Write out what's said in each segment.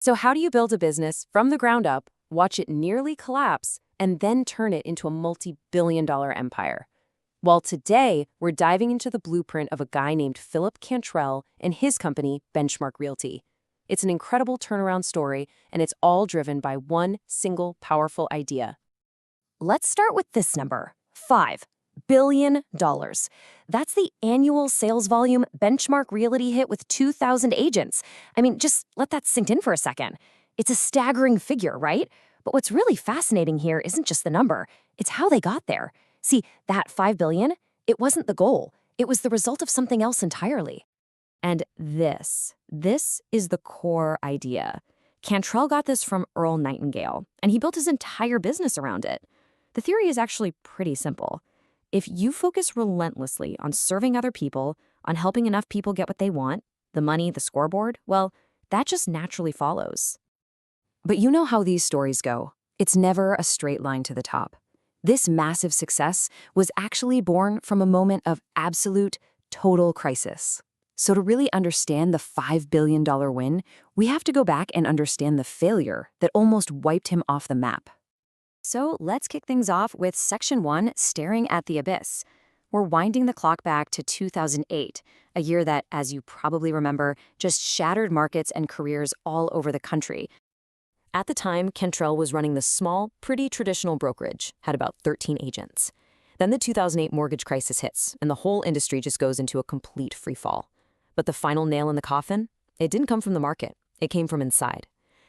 So how do you build a business from the ground up, watch it nearly collapse, and then turn it into a multi-billion-dollar empire? Well, today, we're diving into the blueprint of a guy named Philip Cantrell and his company, Benchmark Realty. It's an incredible turnaround story, and it's all driven by one single powerful idea. Let's start with this number, $5 billion. That's the annual sales volume Benchmark Realty hit with 2,000 agents. I mean, just let that sink in for a second. It's a staggering figure, right? But what's really fascinating here isn't just the number, it's how they got there. See, that $5 billion, it wasn't the goal. It was the result of something else entirely. And this is the core idea. Cantrell got this from Earl Nightingale, and he built his entire business around it. The theory is actually pretty simple. If you focus relentlessly on serving other people, on helping enough people get what they want, the money, the scoreboard, well, that just naturally follows. But you know how these stories go. It's never a straight line to the top. This massive success was actually born from a moment of absolute, total crisis. So to really understand the $5 billion win, we have to go back and understand the failure that almost wiped him off the map. So let's kick things off with Section 1, Staring at the Abyss. We're winding the clock back to 2008, a year that, as you probably remember, just shattered markets and careers all over the country. At the time, Cantrell was running the small, pretty traditional brokerage, had about 13 agents. Then the 2008 mortgage crisis hits, and the whole industry just goes into a complete freefall. But the final nail in the coffin? It didn't come from the market. It came from inside.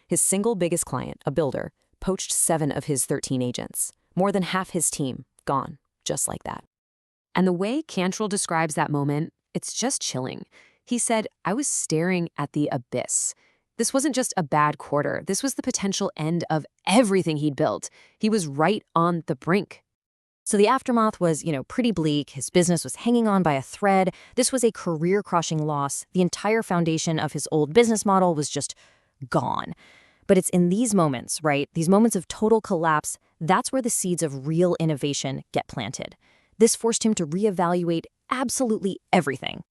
His single biggest client, a builder, poached 7 of his 13 agents. More than half his team, gone, just like that. And the way Cantrell describes that moment, it's just chilling. He said, "I was staring at the abyss." This wasn't just a bad quarter. This was the potential end of everything he'd built. He was right on the brink. So the aftermath was, pretty bleak. His business was hanging on by a thread. This was a career-crushing loss. The entire foundation of his old business model was just gone. But it's in these moments, right? These moments of total collapse, that's where the seeds of real innovation get planted. This forced him to reevaluate absolutely everything.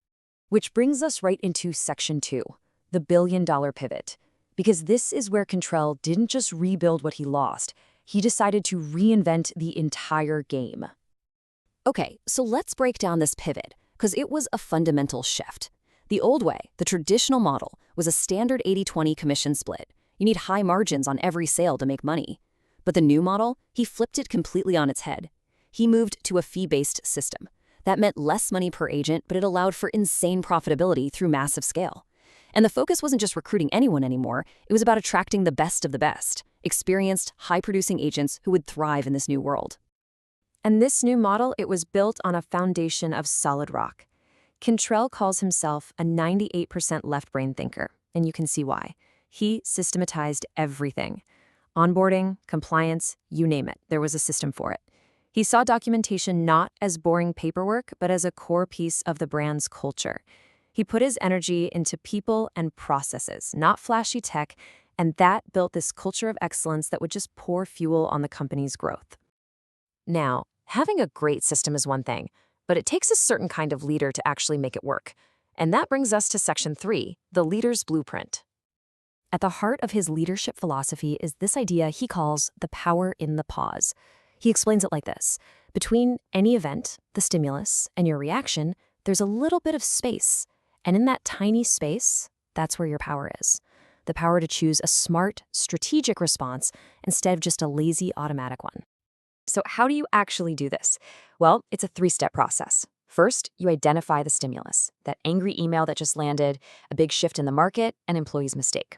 Which brings us right into Section 2, the billion-dollar pivot. Because this is where Cantrell didn't just rebuild what he lost. He decided to reinvent the entire game. Okay, so let's break down this pivot, because it was a fundamental shift. The old way, the traditional model, was a standard 80-20 commission split. You need high margins on every sale to make money. But the new model, he flipped it completely on its head. He moved to a fee-based system. That meant less money per agent, but it allowed for insane profitability through massive scale. And the focus wasn't just recruiting anyone anymore, it was about attracting the best of the best, experienced, high-producing agents who would thrive in this new world. And this new model, it was built on a foundation of solid rock. Cantrell calls himself a 98% left-brain thinker, and you can see why. He systematized everything. Onboarding, compliance, you name it, there was a system for it. He saw documentation not as boring paperwork, but as a core piece of the brand's culture. He put his energy into people and processes, not flashy tech, and that built this culture of excellence that would just pour fuel on the company's growth. Now, having a great system is one thing, but it takes a certain kind of leader to actually make it work. And that brings us to Section 3, the leader's blueprint. At the heart of his leadership philosophy is this idea he calls the power in the pause. He explains it like this. Between any event, the stimulus, and your reaction, there's a little bit of space. And in that tiny space, that's where your power is. The power to choose a smart, strategic response instead of just a lazy, automatic one. So how do you actually do this? Well, it's a 3-step process. First, you identify the stimulus, that angry email that just landed, a big shift in the market, an employee's mistake.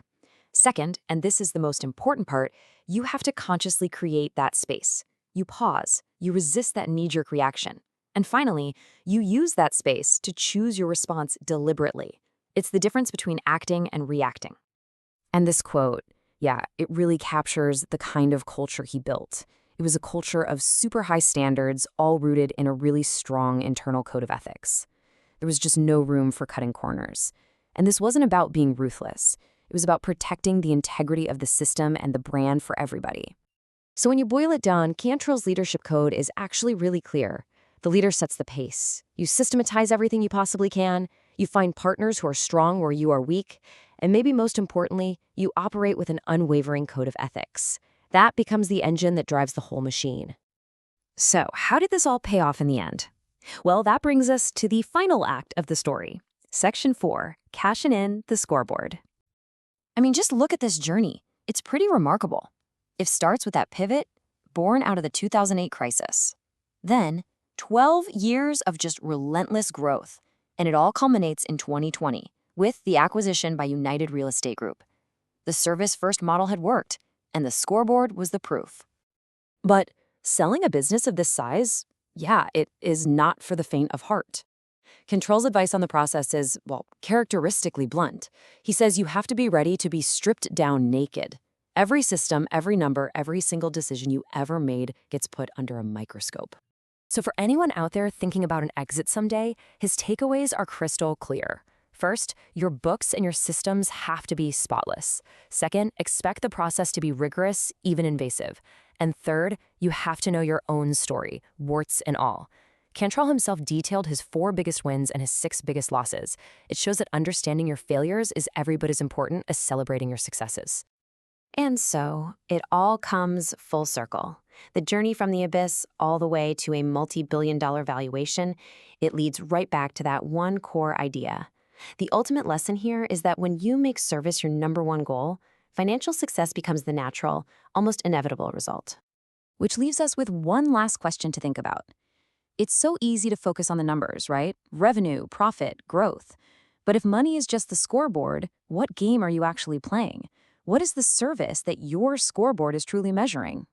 Second, and this is the most important part, you have to consciously create that space. You pause, you resist that knee-jerk reaction. And finally, you use that space to choose your response deliberately. It's the difference between acting and reacting. And this quote, it really captures the kind of culture he built. It was a culture of super high standards, all rooted in a really strong internal code of ethics. There was just no room for cutting corners. And this wasn't about being ruthless. It was about protecting the integrity of the system and the brand for everybody. So when you boil it down, Cantrell's leadership code is actually really clear. The leader sets the pace. You systematize everything you possibly can. You find partners who are strong where you are weak. And maybe most importantly, you operate with an unwavering code of ethics. That becomes the engine that drives the whole machine. So, how did this all pay off in the end? Well, that brings us to the final act of the story. Section 4, cashing in the scoreboard. I mean, just look at this journey. It's pretty remarkable. It starts with that pivot, born out of the 2008 crisis. Then, 12 years of just relentless growth. And it all culminates in 2020 with the acquisition by United Real Estate Group. The service-first model had worked, and the scoreboard was the proof. But selling a business of this size, yeah, it is not for the faint of heart. Control's advice on the process is, well, characteristically blunt. He says you have to be ready to be stripped down naked. Every system, every number, every single decision you ever made gets put under a microscope. So for anyone out there thinking about an exit someday, his takeaways are crystal clear. First, your books and your systems have to be spotless. Second, expect the process to be rigorous, even invasive. And third, you have to know your own story, warts and all. Cantrell himself detailed his 4 biggest wins and his 6 biggest losses. It shows that understanding your failures is every bit as important as celebrating your successes. And so, it all comes full circle. The journey from the abyss all the way to a multi-billion-dollar valuation, it leads right back to that one core idea. The ultimate lesson here is that when you make service your #1 goal, financial success becomes the natural, almost inevitable result. Which leaves us with one last question to think about. It's so easy to focus on the numbers, right? Revenue, profit, growth. But if money is just the scoreboard, what game are you actually playing? What is the service that your scoreboard is truly measuring?